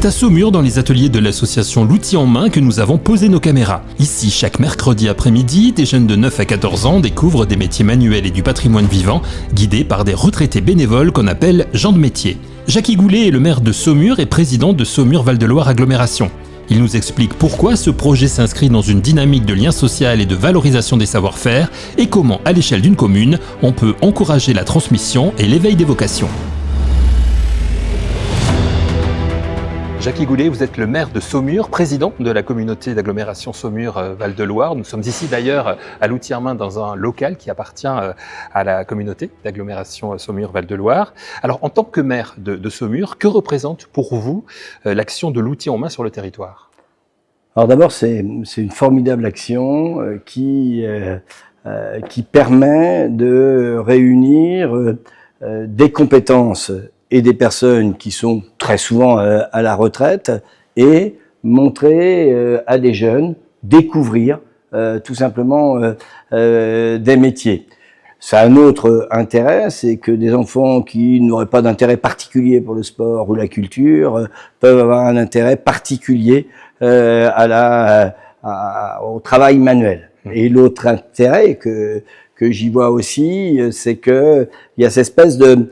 C'est à Saumur, dans les ateliers de l'association L'Outil en Main, que nous avons posé nos caméras. Ici, chaque mercredi après-midi, des jeunes de 9 à 14 ans découvrent des métiers manuels et du patrimoine vivant, guidés par des retraités bénévoles qu'on appelle gens de métier. Jackie Goulet est le maire de Saumur et président de Saumur Val-de-Loire Agglomération. Il nous explique pourquoi ce projet s'inscrit dans une dynamique de lien social et de valorisation des savoir-faire et comment, à l'échelle d'une commune, on peut encourager la transmission et l'éveil des vocations. Jackie Goulet, vous êtes le maire de Saumur, président de la communauté d'agglomération Saumur Val-de-Loire. Nous sommes ici d'ailleurs à L'Outil en Main dans un local qui appartient à la communauté d'agglomération Saumur Val-de-Loire. Alors en tant que maire de Saumur, que représente pour vous l'action de L'Outil en Main sur le territoire? Alors d'abord, c'est une formidable action qui permet de réunir des compétences et des personnes qui sont très souvent à la retraite et montrer à des jeunes, découvrir tout simplement des métiers. Ça a un autre intérêt, c'est que des enfants qui n'auraient pas d'intérêt particulier pour le sport ou la culture peuvent avoir un intérêt particulier au travail manuel. Et l'autre intérêt que j'y vois aussi, c'est que il y a cette espèce de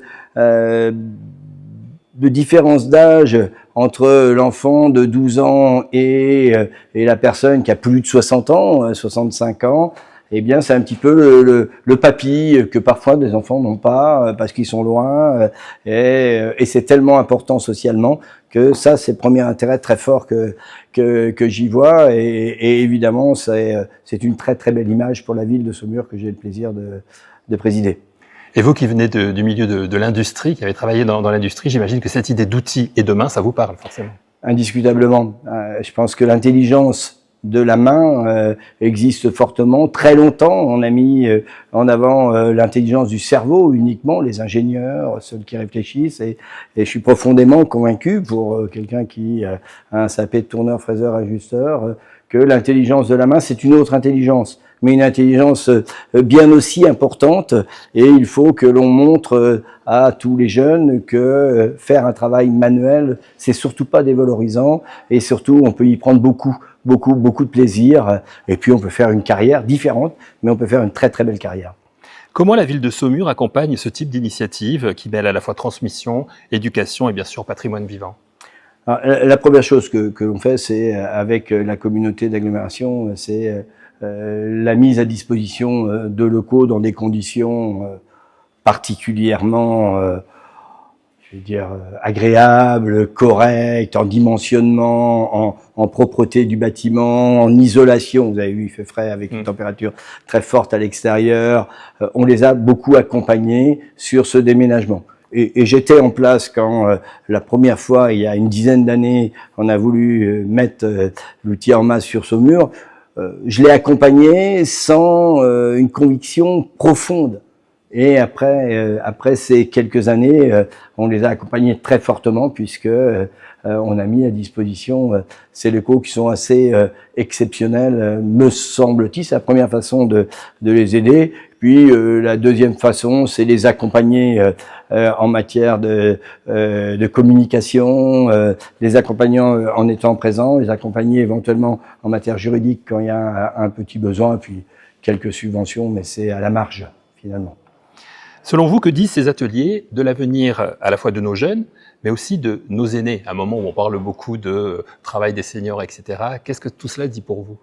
différence d'âge entre l'enfant de 12 ans et la personne qui a plus de 60 ans, 65 ans. Eh bien, c'est un petit peu le papy que parfois des enfants n'ont pas parce qu'ils sont loin et c'est tellement important socialement que ça, c'est le premier intérêt très fort que j'y vois et évidemment, c'est une très très belle image pour la ville de Saumur que j'ai le plaisir de présider. Et vous qui venez du milieu de l'industrie, qui avez travaillé dans l'industrie, j'imagine que cette idée d'outils et de main, ça vous parle forcément. Indiscutablement. Je pense que l'intelligence de la main existe fortement. Très longtemps, on a mis en avant l'intelligence du cerveau uniquement, les ingénieurs, ceux qui réfléchissent. Et je suis profondément convaincu, pour quelqu'un qui a un SAP de tourneur, fraiseur, ajusteur, que l'intelligence de la main, c'est une autre intelligence, mais une intelligence bien aussi importante. Et il faut que l'on montre à tous les jeunes que faire un travail manuel, c'est surtout pas dévalorisant, et surtout on peut y prendre beaucoup de plaisir. Et puis on peut faire une carrière différente, mais on peut faire une très très belle carrière. Comment la ville de Saumur accompagne ce type d'initiative qui mêle à la fois transmission, éducation et bien sûr patrimoine vivant? Alors, la première chose que l'on fait, c'est avec la communauté d'agglomération, c'est la mise à disposition de locaux dans des conditions particulièrement, je veux dire, agréables, correctes, en dimensionnement, en propreté du bâtiment, en isolation. Vous avez vu, il fait frais avec une température très forte à l'extérieur. On les a beaucoup accompagnés sur ce déménagement. Et j'étais en place quand la première fois, il y a une dizaine d'années, on a voulu mettre l'outil en main sur Saumur. Je l'ai accompagné sans une conviction profonde. Et après ces quelques années, on les a accompagnés très fortement puisque on a mis à disposition ces locaux qui sont assez exceptionnels, me semble-t-il. C'est la première façon de les aider. Puis la deuxième façon, c'est les accompagner en matière de communication, les accompagner en étant présents, les accompagner éventuellement en matière juridique quand il y a un petit besoin, puis quelques subventions, mais c'est à la marge finalement. Selon vous, que disent ces ateliers de l'avenir à la fois de nos jeunes, mais aussi de nos aînés, à un moment où on parle beaucoup de travail des seniors, etc. Qu'est-ce que tout cela dit pour vous?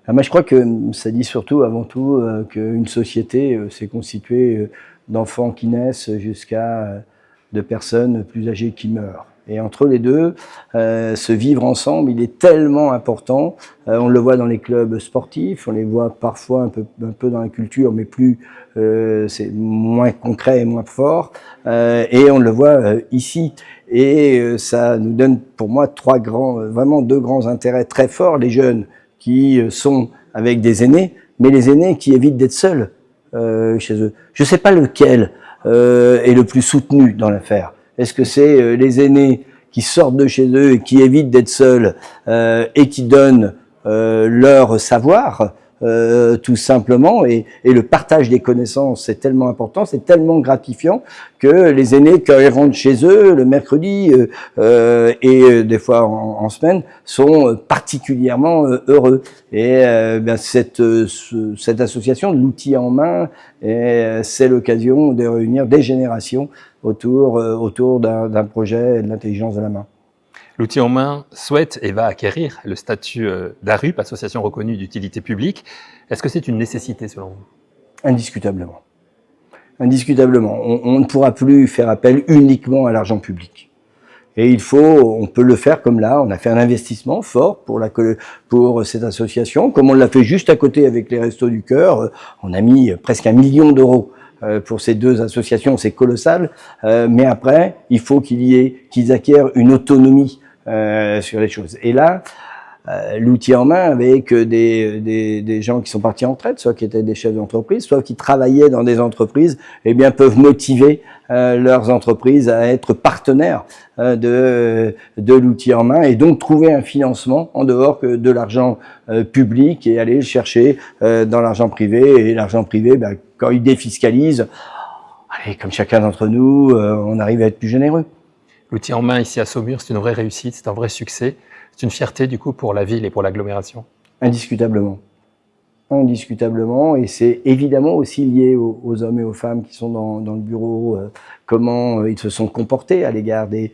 Moi, je crois que ça dit surtout, avant tout, qu'une société s'est constituée d'enfants qui naissent jusqu'à de personnes plus âgées qui meurent. Et entre les deux, ce vivre ensemble, il est tellement important. On le voit dans les clubs sportifs, on les voit parfois un peu dans la culture, mais plus c'est moins concret et moins fort. Et on le voit ici. Et ça nous donne, pour moi, vraiment deux grands intérêts très forts. Les jeunes qui sont avec des aînés, mais les aînés qui évitent d'être seuls chez eux. Je ne sais pas lequel est le plus soutenu dans l'affaire. Est-ce que c'est les aînés qui sortent de chez eux et qui évitent d'être seuls et qui donnent leur savoir tout simplement. Et le partage des connaissances, c'est tellement important, c'est tellement gratifiant que les aînés, quand ils rentrent chez eux le mercredi et des fois en semaine, sont particulièrement heureux. Et cette association, l'outil en main, c'est l'occasion de réunir des générations autour d'un projet de l'intelligence de la main. L'outil en main souhaite et va acquérir le statut d'ARUP, association reconnue d'utilité publique. Est-ce que c'est une nécessité selon vous ? Indiscutablement. Indiscutablement. On ne pourra plus faire appel uniquement à l'argent public. Et on peut le faire comme là, on a fait un investissement fort pour cette association, comme on l'a fait juste à côté avec les Restos du Cœur. On a mis presque 1 million d'euros pour ces 2 associations, c'est colossal. Mais après, il faut qu'ils acquièrent une autonomie sur les choses. Et là, l'outil en main avec des gens qui sont partis en retraite, soit qui étaient des chefs d'entreprise, soit qui travaillaient dans des entreprises, peuvent motiver leurs entreprises à être partenaires de l'outil en main et donc trouver un financement en dehors que de l'argent public et aller le chercher dans l'argent privé. Et l'argent privé, quand il défiscalise, comme chacun d'entre nous, on arrive à être plus généreux. L'outil en main ici à Saumur, c'est une vraie réussite, c'est un vrai succès. C'est une fierté du coup pour la ville et pour l'agglomération. Indiscutablement. Indiscutablement, et c'est évidemment aussi lié aux hommes et aux femmes qui sont dans le bureau, comment ils se sont comportés à l'égard des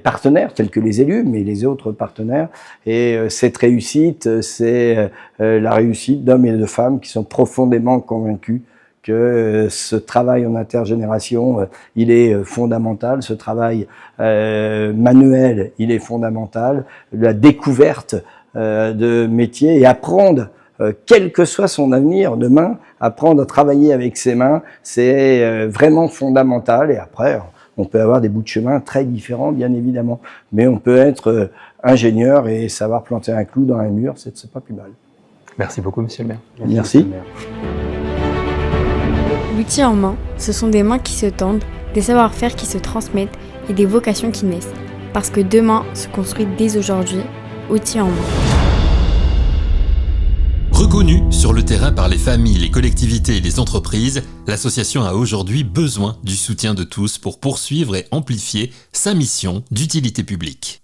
partenaires, tels que les élus, mais les autres partenaires. Et cette réussite, c'est la réussite d'hommes et de femmes qui sont profondément convaincus que ce travail en intergénération, il est fondamental. Ce travail manuel, il est fondamental. La découverte de métiers et apprendre, quel que soit son avenir demain, apprendre à travailler avec ses mains, c'est vraiment fondamental. Et après, on peut avoir des bouts de chemin très différents, bien évidemment. Mais on peut être ingénieur et savoir planter un clou dans un mur, c'est pas plus mal. Merci beaucoup, monsieur le maire. Merci. L'outil en main, ce sont des mains qui se tendent, des savoir-faire qui se transmettent et des vocations qui naissent. Parce que demain se construit dès aujourd'hui, outil en main. Reconnue sur le terrain par les familles, les collectivités et les entreprises, l'association a aujourd'hui besoin du soutien de tous pour poursuivre et amplifier sa mission d'utilité publique.